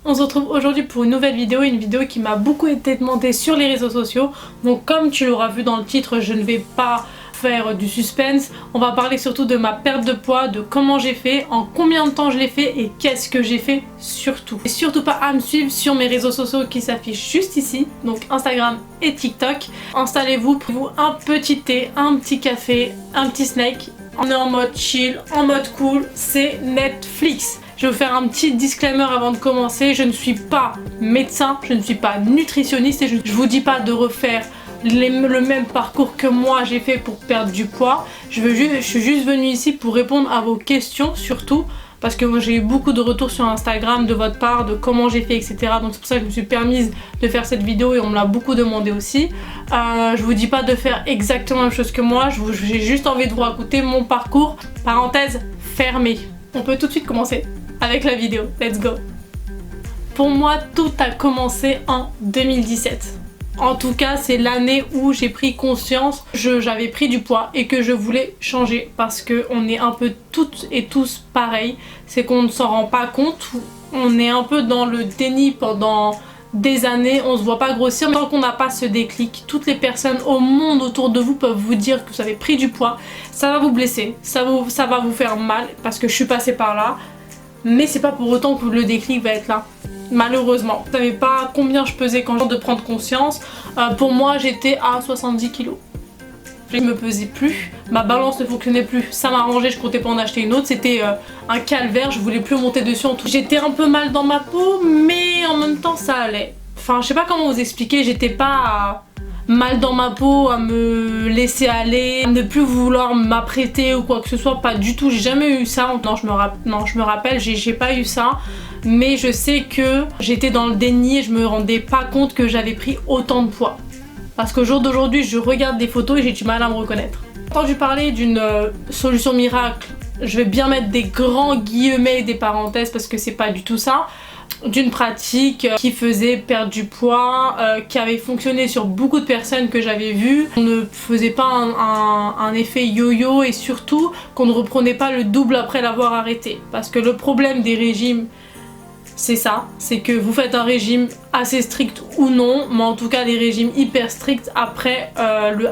On se retrouve aujourd'hui pour une nouvelle vidéo, qui m'a beaucoup été demandée sur les réseaux sociaux. Donc comme tu l'auras vu dans le titre, je ne vais pas faire du suspense. On va parler surtout de ma perte de poids, de comment j'ai fait, en combien de temps je l'ai fait et qu'est-ce que j'ai fait surtout. Et surtout pas à me suivre sur mes réseaux sociaux qui s'affichent juste ici, donc Instagram et TikTok. Installez-vous, prenez-vous un petit thé, un petit café, un petit snack. On est en mode chill, en mode cool, c'est Netflix. Je vais vous faire un petit disclaimer avant de commencer. Je ne suis pas médecin, je ne suis pas nutritionniste et je ne vous dis pas de refaire le même parcours que moi j'ai fait pour perdre du poids. Je suis juste venue ici pour répondre à vos questions surtout. Parce que moi j'ai eu beaucoup de retours sur Instagram de votre part, de comment j'ai fait, etc. Donc c'est pour ça que je me suis permise de faire cette vidéo et on me l'a beaucoup demandé aussi. Je vous dis pas de faire exactement la même chose que moi, j'ai juste envie de vous raconter mon parcours. Parenthèse fermée. On peut tout de suite commencer avec la vidéo. Let's go. Pour moi, tout a commencé en 2017. En tout cas, c'est l'année où j'ai pris conscience que j'avais pris du poids et que je voulais changer parce qu'on est un peu toutes et tous pareils. C'est qu'on ne s'en rend pas compte, on est un peu dans le déni pendant des années, on se voit pas grossir. Mais tant qu'on n'a pas ce déclic, toutes les personnes au monde autour de vous peuvent vous dire que vous avez pris du poids. Ça va vous blesser, ça va vous faire mal parce que je suis passée par là. Mais c'est pas pour autant que le déclic va être là. Malheureusement, je savais pas combien je pesais quand j'ai de prendre conscience. Pour moi, j'étais à 70 kg. Je me pesais plus, ma balance ne fonctionnait plus. Ça m'arrangeait, je comptais pas en acheter une autre. C'était un calvaire, je voulais plus monter dessus en tout. J'étais un peu mal dans ma peau, mais en même temps ça allait. Enfin, je sais pas comment vous expliquer, j'étais pas mal dans ma peau, à me laisser aller, à ne plus vouloir m'apprêter ou quoi que ce soit, pas du tout, j'ai jamais eu ça. Non, je me rappelle, j'ai pas eu ça. Mais je sais que j'étais dans le déni et je me rendais pas compte que j'avais pris autant de poids. Parce qu'au jour d'aujourd'hui, je regarde des photos et j'ai du mal à me reconnaître. J'ai entendu parler d'une solution miracle, je vais bien mettre des grands guillemets et des parenthèses parce que c'est pas du tout ça. D'une pratique qui faisait perdre du poids, qui avait fonctionné sur beaucoup de personnes que j'avais vues. On ne faisait pas un effet yo-yo et surtout qu'on ne reprenait pas le double après l'avoir arrêté. Parce que le problème des régimes, c'est ça, c'est que vous faites un régime assez strict ou non, mais en tout cas des régimes hyper stricts, après,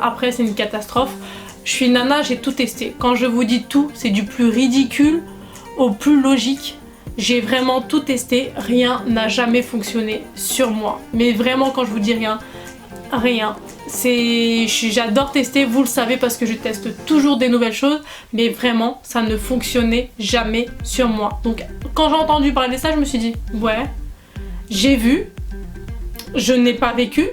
après c'est une catastrophe. Je suis nana, j'ai tout testé. Quand je vous dis tout, c'est du plus ridicule au plus logique. J'ai vraiment tout testé, rien n'a jamais fonctionné sur moi. Mais vraiment quand je vous dis rien, rien. J'adore tester, vous le savez parce que je teste toujours des nouvelles choses, mais vraiment ça ne fonctionnait jamais sur moi. Donc quand j'ai entendu parler de ça, je me suis dit ouais, j'ai vu, je n'ai pas vécu.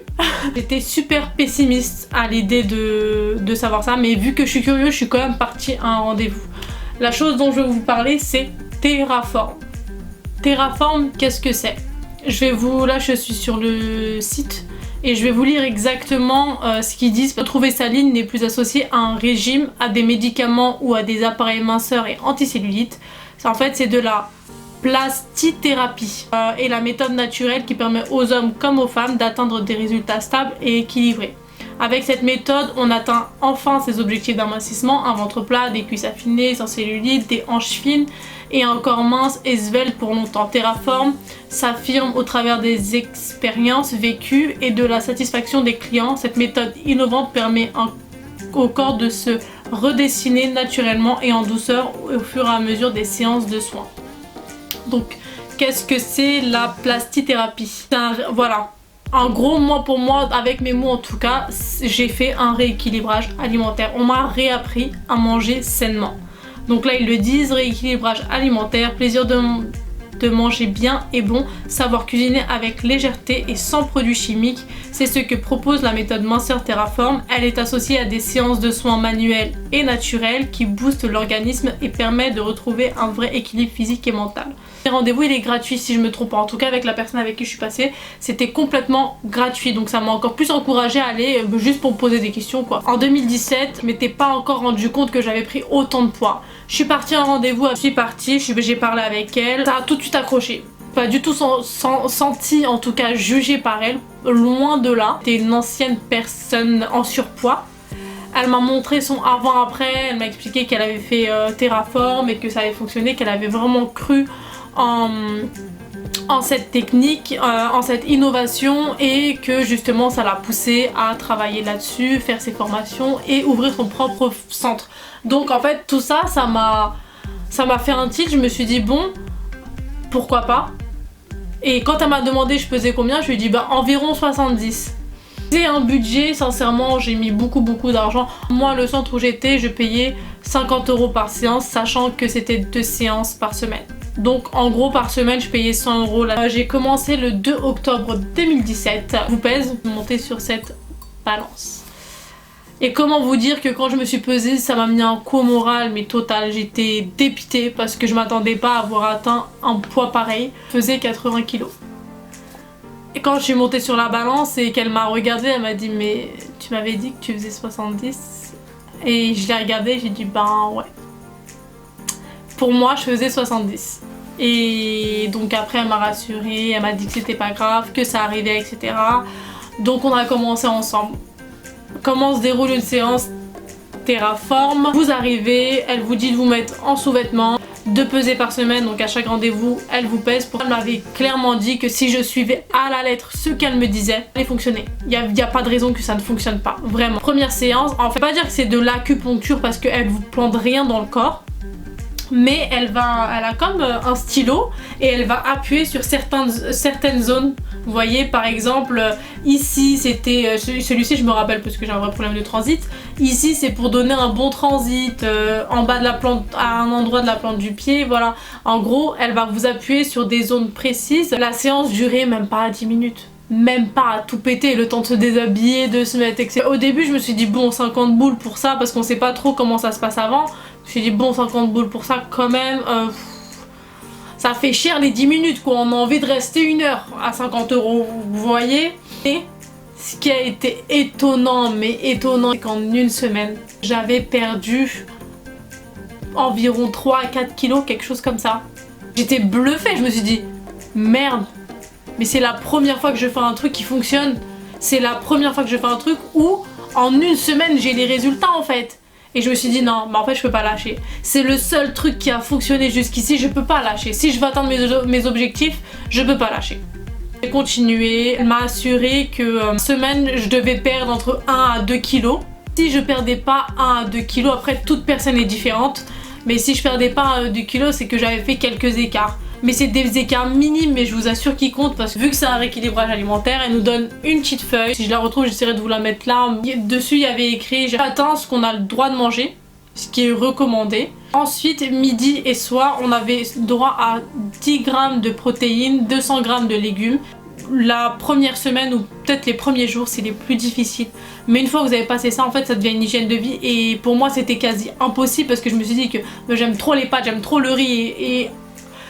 J'étais super pessimiste à l'idée de savoir ça, mais vu que je suis curieuse, je suis quand même partie à un rendez-vous. La chose dont je vais vous parler, c'est Terraform. Terraform, qu'est-ce que c'est? Là je suis sur le site et je vais vous lire exactement ce qu'ils disent. Retrouver sa ligne n'est plus associé à un régime, à des médicaments ou à des appareils minceurs et anticellulites. En fait c'est de la plastithérapie et la méthode naturelle qui permet aux hommes comme aux femmes d'atteindre des résultats stables et équilibrés. Avec cette méthode, on atteint enfin ses objectifs d'amincissement, un ventre plat, des cuisses affinées, sans cellulite, des hanches fines et un corps mince et svelte pour longtemps. Terraform s'affirme au travers des expériences vécues et de la satisfaction des clients. Cette méthode innovante permet au corps de se redessiner naturellement et en douceur au fur et à mesure des séances de soins. Donc, qu'est-ce que c'est la plastithérapie? Voilà. En gros, pour moi, avec mes mots en tout cas, j'ai fait un rééquilibrage alimentaire. On m'a réappris à manger sainement. Donc là, ils le disent, rééquilibrage alimentaire, plaisir de manger bien et bon, savoir cuisiner avec légèreté et sans produits chimiques. C'est ce que propose la méthode minceur Terraform. Elle est associée à des séances de soins manuels et naturels qui boostent l'organisme et permettent de retrouver un vrai équilibre physique et mental. Le rendez-vous il est gratuit si je me trompe pas, en tout cas avec la personne avec qui je suis passée c'était complètement gratuit, donc ça m'a encore plus encouragée à aller juste pour me poser des questions quoi. En 2017 je m'étais pas encore rendu compte que j'avais pris autant de poids. Je suis partie à un rendez-vous, j'ai parlé avec elle, ça a tout de suite accroché. Pas du tout senti en tout cas jugée par elle, loin de là. C'était une ancienne personne en surpoids. Elle m'a montré son avant-après, elle m'a expliqué qu'elle avait fait Terraform et que ça avait fonctionné, qu'elle avait vraiment cru en cette technique, en cette innovation, et que justement ça l'a poussé à travailler là-dessus, faire ses formations et ouvrir son propre centre. Donc en fait tout ça, ça m'a fait un tilt. Je me suis dit bon, pourquoi pas. Et quand elle m'a demandé je pesais combien, je lui ai dit bah environ 70. C'est un budget, sincèrement j'ai mis beaucoup d'argent. Moi le centre où j'étais, je payais 50 € par séance, sachant que c'était 2 séances par semaine. Donc en gros par semaine je payais 100 €. Là, j'ai commencé le 2 octobre 2017. Je vous pèse, montez sur cette balance. Et comment vous dire que quand je me suis pesée, ça m'a mis un coup au moral mais total. J'étais dépitée parce que je m'attendais pas à avoir atteint un poids pareil. Je faisais 80 kg. Et quand je suis montée sur la balance et qu'elle m'a regardée, elle m'a dit mais tu m'avais dit que tu faisais 70. Et je l'ai regardée, j'ai dit ben ouais. Pour moi je faisais 70. Et donc après elle m'a rassurée, elle m'a dit que c'était pas grave, que ça arrivait, etc. Donc on a commencé ensemble. Comment se déroule une séance Terraform? Vous arrivez, elle vous dit de vous mettre en sous-vêtements, 2 pesées par semaine, donc à chaque rendez-vous elle vous pèse. Elle m'avait clairement dit que si je suivais à la lettre ce qu'elle me disait, ça allait fonctionner. Il n'y a pas de raison que ça ne fonctionne pas, vraiment. Première séance, en fait pas dire que c'est de l'acupuncture parce qu'elle vous plante rien dans le corps, mais elle a comme un stylo et elle va appuyer sur certaines zones. Vous voyez par exemple ici c'était celui-ci, je me rappelle parce que j'ai un vrai problème de transit. Ici c'est pour donner un bon transit en bas de la plante, à un endroit de la plante du pied, voilà. En gros elle va vous appuyer sur des zones précises. La séance durait même pas 10 minutes. Même pas à tout péter, le temps de se déshabiller, de se mettre, etc. Au début je me suis dit bon 50 boules pour ça parce qu'on sait pas trop comment ça se passe avant. Je me suis dit bon 50 boules pour ça quand même, ça fait cher les 10 minutes quoi, on a envie de rester 1 heure à 50 €, vous voyez. Et ce qui a été étonnant, mais étonnant, c'est qu'en une semaine j'avais perdu environ 3 à 4 kilos, quelque chose comme ça. J'étais bluffée, je me suis dit merde. Mais c'est la première fois que je fais un truc qui fonctionne. C'est la première fois que je fais un truc où en une semaine j'ai les résultats en fait. Et je me suis dit non, mais en fait je peux pas lâcher. C'est le seul truc qui a fonctionné jusqu'ici, je peux pas lâcher. Si je veux atteindre mes objectifs, je peux pas lâcher. J'ai continué, elle m'a assuré que semaine je devais perdre entre 1 à 2 kilos. Si je perdais pas 1 à 2 kilos, après toute personne est différente. Mais si je perdais pas 1 à 2 kilos, c'est que j'avais fait quelques écarts. Mais c'est des écarts minimes, mais je vous assure qu'ils comptent parce que vu que c'est un rééquilibrage alimentaire, elle nous donne une petite feuille. Si je la retrouve, j'essaierai de vous la mettre là. Dessus, il y avait écrit j'ai atteint ce qu'on a le droit de manger, ce qui est recommandé. Ensuite, midi et soir, on avait droit à 10 grammes de protéines, 200 grammes de légumes. La première semaine ou peut-être les premiers jours, c'est les plus difficiles. Mais une fois que vous avez passé ça, en fait, ça devient une hygiène de vie. Et pour moi, c'était quasi impossible parce que je me suis dit que j'aime trop les pâtes, j'aime trop le riz et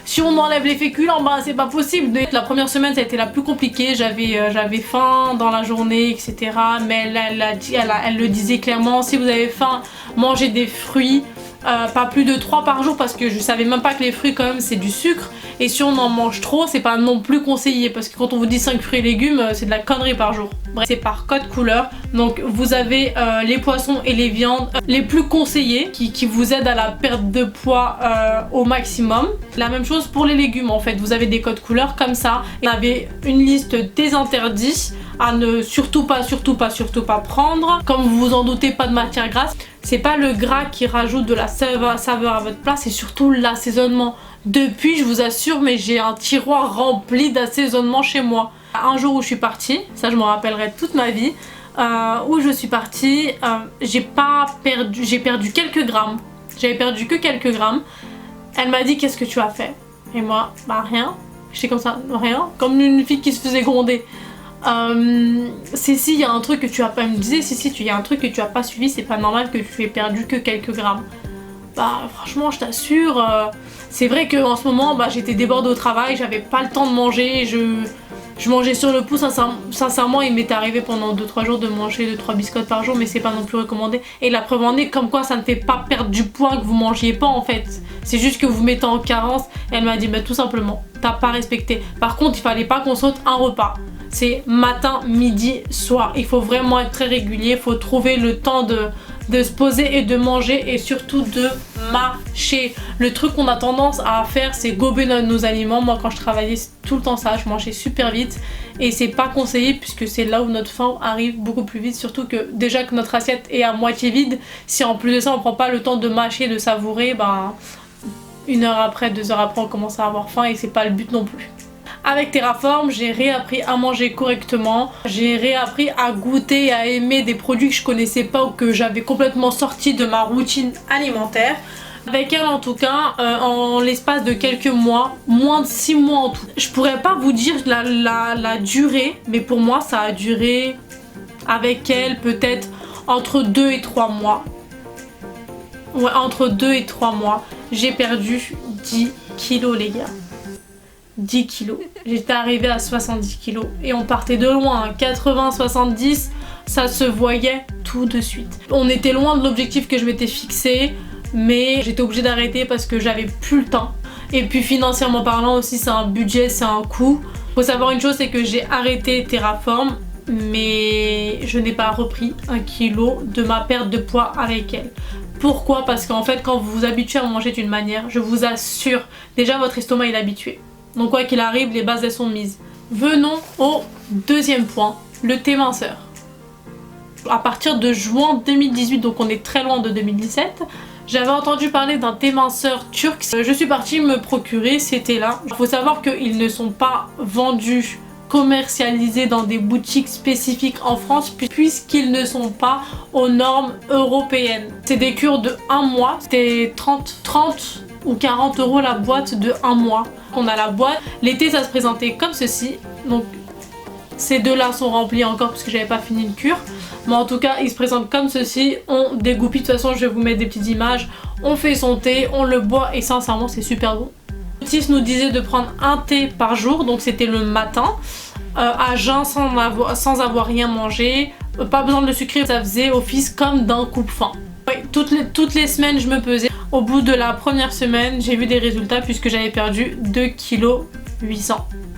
si on enlève les féculents, bah c'est pas possible. La première semaine ça a été la plus compliquée, j'avais faim dans la journée, etc. Mais elle le disait clairement, si vous avez faim, mangez des fruits, pas plus de 3 par jour parce que je savais même pas que les fruits quand même c'est du sucre. Et si on en mange trop, c'est pas non plus conseillé parce que quand on vous dit 5 fruits et légumes, c'est de la connerie par jour. Bref, c'est par code couleur. Donc vous avez les poissons et les viandes les plus conseillés qui vous aident à la perte de poids au maximum. La même chose pour les légumes en fait, vous avez des codes couleurs comme ça. Et on avait une liste des interdits à ne surtout pas prendre. Comme vous vous en doutez, pas de matière grasse. C'est pas le gras qui rajoute de la saveur à votre plat, c'est surtout l'assaisonnement. Depuis, je vous assure, mais j'ai un tiroir rempli d'assaisonnement chez moi. Un jour où je suis partie, ça je m'en rappellerai toute ma vie, où je suis partie, j'ai perdu quelques grammes. J'avais perdu que quelques grammes. Elle m'a dit qu'est-ce que tu as fait? Et moi, bah rien. J'étais comme ça, rien. Comme une fille qui se faisait gronder. Si il y a un truc que tu as pas, elle me disait si il y a un truc que tu as pas suivi, c'est pas normal que tu aies perdu que quelques grammes. Bah franchement je t'assure, c'est vrai qu'en ce moment bah, j'étais débordée au travail, j'avais pas le temps de manger, je mangeais sur le pouce, sincèrement il m'est arrivé pendant 2-3 jours de manger 2-3 biscottes par jour, mais c'est pas non plus recommandé. Et la preuve en est comme quoi ça ne fait pas perdre du poids que vous mangiez pas en fait, c'est juste que vous mettez en carence. Et elle m'a dit bah tout simplement t'as pas respecté. Par contre il fallait pas qu'on saute un repas. C'est matin, midi, soir. Il faut vraiment être très régulier, il faut trouver le temps de se poser et de manger et surtout de mâcher. Le truc qu'on a tendance à faire, c'est gober nos aliments. Moi quand je travaillais, c'est tout le temps ça, je mangeais super vite et c'est pas conseillé puisque c'est là où notre faim arrive beaucoup plus vite, surtout que déjà que notre assiette est à moitié vide, si en plus de ça on prend pas le temps de mâcher, de savourer, ben 1 heure après, 2 heures après on commence à avoir faim et c'est pas le but non plus. Avec Terraform, j'ai réappris à manger correctement, j'ai réappris à goûter et à aimer des produits que je connaissais pas ou que j'avais complètement sortis de ma routine alimentaire. Avec elle en tout cas, en l'espace de quelques mois, moins de 6 mois en tout. Je pourrais pas vous dire la durée, mais pour moi ça a duré avec elle peut-être entre 2 et 3 mois. Ouais, entre 2 et 3 mois, j'ai perdu 10 kilos les gars. 10 kilos. J'étais arrivée à 70 kilos et on partait de loin, 80, 70, ça se voyait tout de suite. On était loin de l'objectif que je m'étais fixé, mais j'étais obligée d'arrêter parce que j'avais plus le temps. Et puis financièrement parlant aussi, c'est un budget, c'est un coût. Faut savoir une chose, c'est que j'ai arrêté Terraform, mais je n'ai pas repris 1 kilo de ma perte de poids avec elle. Pourquoi? Parce qu'en fait, quand vous vous habituez à manger d'une manière, je vous assure, déjà votre estomac il est habitué. Donc quoi qu'il arrive, les bases elles sont mises. Venons au deuxième point, le thé minceur. À partir de juin 2018, donc on est très loin de 2017, j'avais entendu parler d'un thé minceur turc. Je suis partie me procurer ces thés-là. Il faut savoir qu'ils ne sont pas vendus, commercialisés dans des boutiques spécifiques en France puisqu'ils ne sont pas aux normes européennes. C'est des cures de 1 mois, c'était 30 ou 40 € la boîte de 1 mois. On a la boîte, l'été ça se présentait comme ceci, donc ces deux-là sont remplis encore parce que j'avais pas fini une cure. Mais en tout cas, il se présente comme ceci, on dégoupille, de toute façon je vais vous mettre des petites images, on fait son thé, on le boit et sincèrement c'est super bon. Otis nous disait de prendre un thé par jour, donc c'était le matin, à jeun sans avoir rien mangé, pas besoin de le sucrer, ça faisait office comme d'un coupe-faim. Ouais, toutes les semaines je me pesais. Au bout de la première semaine, j'ai vu des résultats puisque j'avais perdu 2,8 kg.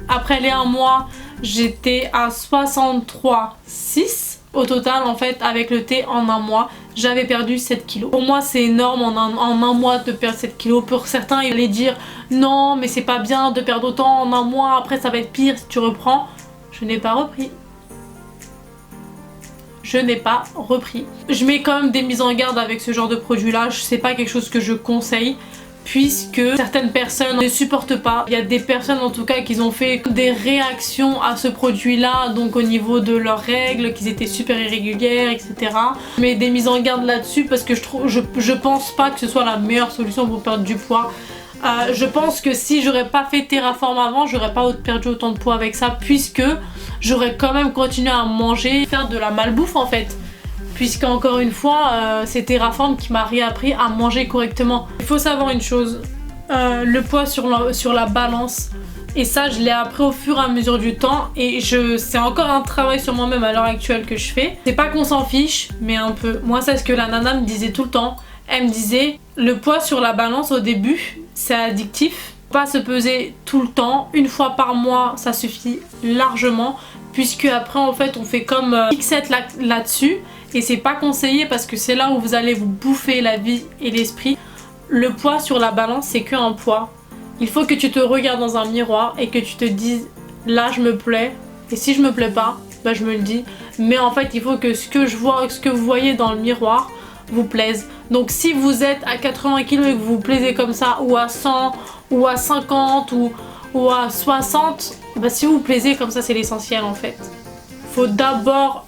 Après les 1 mois, j'étais à 63,6 kg. Au total, en fait, avec le thé en 1 mois, j'avais perdu 7 kg. Pour moi, c'est énorme en un mois de perdre 7 kg. Pour certains, ils allaient dire non, mais c'est pas bien de perdre autant en 1 mois. Après, ça va être pire si tu reprends. Je n'ai pas repris. Je n'ai pas repris. Je mets quand même des mises en garde avec ce genre de produit là, c'est pas quelque chose que je conseille puisque certaines personnes ne supportent pas. Il y a des personnes en tout cas qui ont fait des réactions à ce produit là, donc au niveau de leurs règles, qu'ils étaient super irrégulières, etc. Je mets des mises en garde là-dessus parce que je pense pas que ce soit la meilleure solution pour perdre du poids. Je pense que si j'aurais pas fait Terraform avant, j'aurais pas perdu autant de poids avec ça puisque j'aurais quand même continué à manger, faire de la malbouffe en fait. Puisque encore une fois, c'est Terraform qui m'a réappris à manger correctement. Il faut savoir une chose, le poids sur la balance, et ça je l'ai appris au fur et à mesure du temps et c'est encore un travail sur moi-même à l'heure actuelle que je fais. C'est pas qu'on s'en fiche, mais un peu. Moi c'est ce que la nana me disait tout le temps. Elle me disait, le poids sur la balance au début, c'est addictif. Pas se peser tout le temps, 1 fois par mois ça suffit largement puisque après en fait on fait comme fixette là-dessus et c'est pas conseillé parce que c'est là où vous allez vous bouffer la vie et l'esprit. Le poids sur la balance c'est qu'un poids. Il faut que tu te regardes dans un miroir et que tu te dises là je me plais et si je me plais pas, bah je me le dis. Mais en fait il faut que ce que vous voyez dans le miroir vous plaise. Donc si vous êtes à 80 kg et que vous vous plaisez comme ça, ou à 100, ou à 50, ou à 60, bah si vous vous plaisez comme ça c'est l'essentiel en fait. Faut d'abord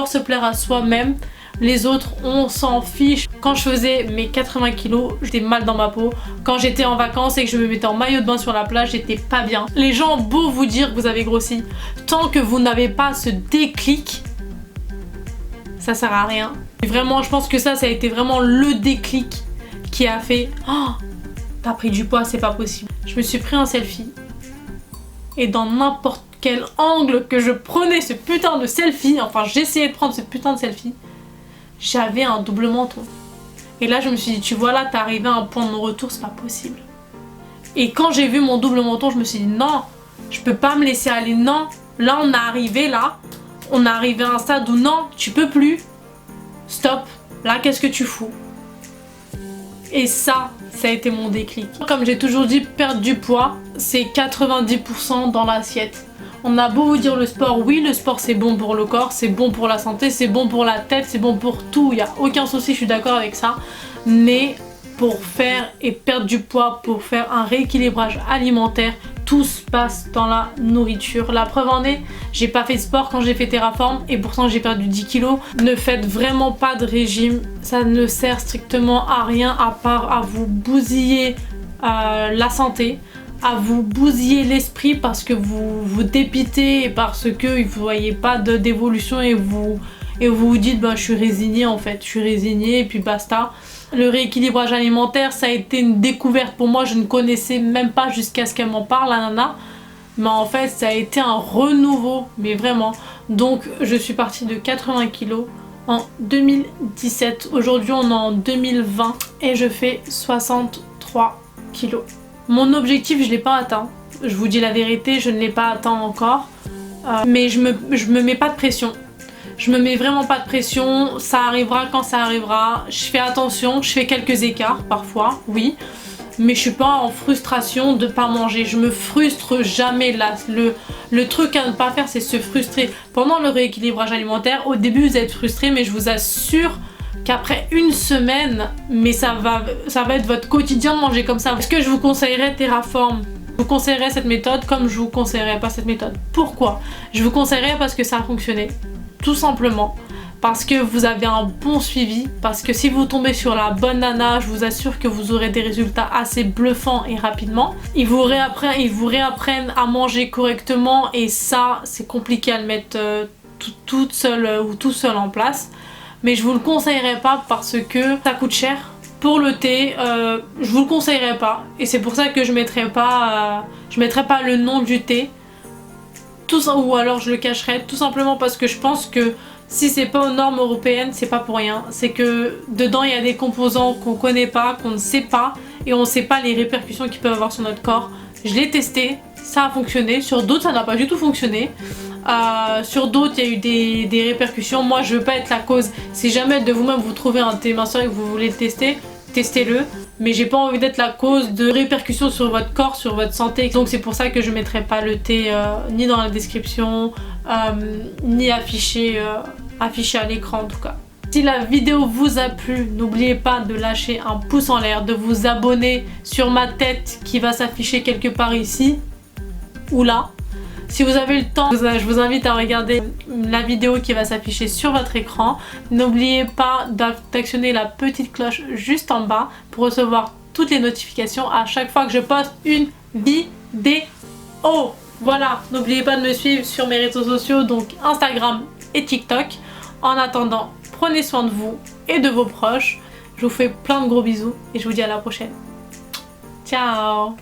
se plaire à soi-même. Les autres on s'en fiche. Quand je faisais mes 80 kg, j'étais mal dans ma peau. Quand j'étais en vacances et que je me mettais en maillot de bain sur la plage, j'étais pas bien. Les gens ont beau vous dire que vous avez grossi, tant que vous n'avez pas ce déclic, ça sert à rien. Et vraiment, je pense que ça a été vraiment le déclic qui a fait oh, t'as pris du poids, c'est pas possible. Je me suis pris un selfie et dans n'importe quel angle que je prenais ce putain de selfie, enfin j'essayais de prendre ce putain de selfie, j'avais un double menton. Et là je me suis dit, tu vois là, t'es arrivé à un point de non-retour, c'est pas possible. Et quand j'ai vu mon double menton, je me suis dit non, je peux pas me laisser aller, non. Là on est arrivé à un stade où non, tu peux plus. Stop, là qu'est-ce que tu fous? Et ça a été mon déclic. Comme j'ai toujours dit, perdre du poids, c'est 90% dans l'assiette. On a beau vous dire le sport, oui le sport c'est bon pour le corps, c'est bon pour la santé, c'est bon pour la tête, c'est bon pour tout, il n'y a aucun souci, je suis d'accord avec ça. Mais pour faire et perdre du poids, pour faire un rééquilibrage alimentaire, tout se passe dans la nourriture. La preuve en est, j'ai pas fait de sport quand j'ai fait Terraform et pourtant j'ai perdu 10 kilos. Ne faites vraiment pas de régime, ça ne sert strictement à rien à part à vous bousiller la santé, à vous bousiller l'esprit parce que vous vous dépitez et parce que vous voyez pas d'évolution et vous vous dites bah je suis résignée en fait, je suis résignée et puis basta. Le rééquilibrage alimentaire, ça a été une découverte pour moi, je ne connaissais même pas jusqu'à ce qu'elle m'en parle, la nana. Mais en fait, ça a été un renouveau, mais vraiment. Donc, je suis partie de 80 kilos en 2017. Aujourd'hui, on est en 2020 et je fais 63 kilos. Mon objectif, je ne l'ai pas atteint. Je vous dis la vérité, je ne l'ai pas atteint encore. Mais je me mets pas de pression. Je me mets vraiment pas de pression, ça arrivera quand ça arrivera. Je fais attention, je fais quelques écarts parfois, oui. Mais je suis pas en frustration de pas manger. Je me frustre jamais là. Le truc à ne pas faire, c'est se frustrer. Pendant le rééquilibrage alimentaire, au début vous êtes frustré, mais je vous assure qu'après une semaine, mais ça va être votre quotidien de manger comme ça. Est-ce que je vous conseillerais Terraform? Je vous conseillerais cette méthode comme je vous conseillerais pas cette méthode. Pourquoi? Je vous conseillerais parce que ça a fonctionné. Tout simplement parce que vous avez un bon suivi, parce que si vous tombez sur la bonne nana, je vous assure que vous aurez des résultats assez bluffants et rapidement. Ils vous réapprennent à manger correctement et ça c'est compliqué à le mettre toute seule ou tout seul en place. Mais je vous le conseillerais pas parce que ça coûte cher. Pour le thé, je vous le conseillerais pas et c'est pour ça que je mettrai pas le nom du thé. Ou alors je le cacherai tout simplement parce que je pense que si c'est pas aux normes européennes, c'est pas pour rien. C'est que dedans il y a des composants qu'on connaît pas, qu'on ne sait pas et on sait pas les répercussions qu'ils peuvent avoir sur notre corps. Je l'ai testé, ça a fonctionné. Sur d'autres ça n'a pas du tout fonctionné. Sur d'autres il y a eu des répercussions. Moi je veux pas être la cause. Si jamais de vous-même vous trouvez un thé minceur et que vous voulez le tester, testez-le. Mais j'ai pas envie d'être la cause de répercussions sur votre corps, sur votre santé. Donc c'est pour ça que je mettrai pas le thé ni dans la description, ni affiché à l'écran en tout cas. Si la vidéo vous a plu, n'oubliez pas de lâcher un pouce en l'air, de vous abonner sur ma tête qui va s'afficher quelque part ici ou là. Si vous avez le temps, je vous invite à regarder la vidéo qui va s'afficher sur votre écran. N'oubliez pas d'actionner la petite cloche juste en bas pour recevoir toutes les notifications à chaque fois que je poste une vidéo. Voilà, n'oubliez pas de me suivre sur mes réseaux sociaux, donc Instagram et TikTok. En attendant, prenez soin de vous et de vos proches. Je vous fais plein de gros bisous et je vous dis à la prochaine. Ciao!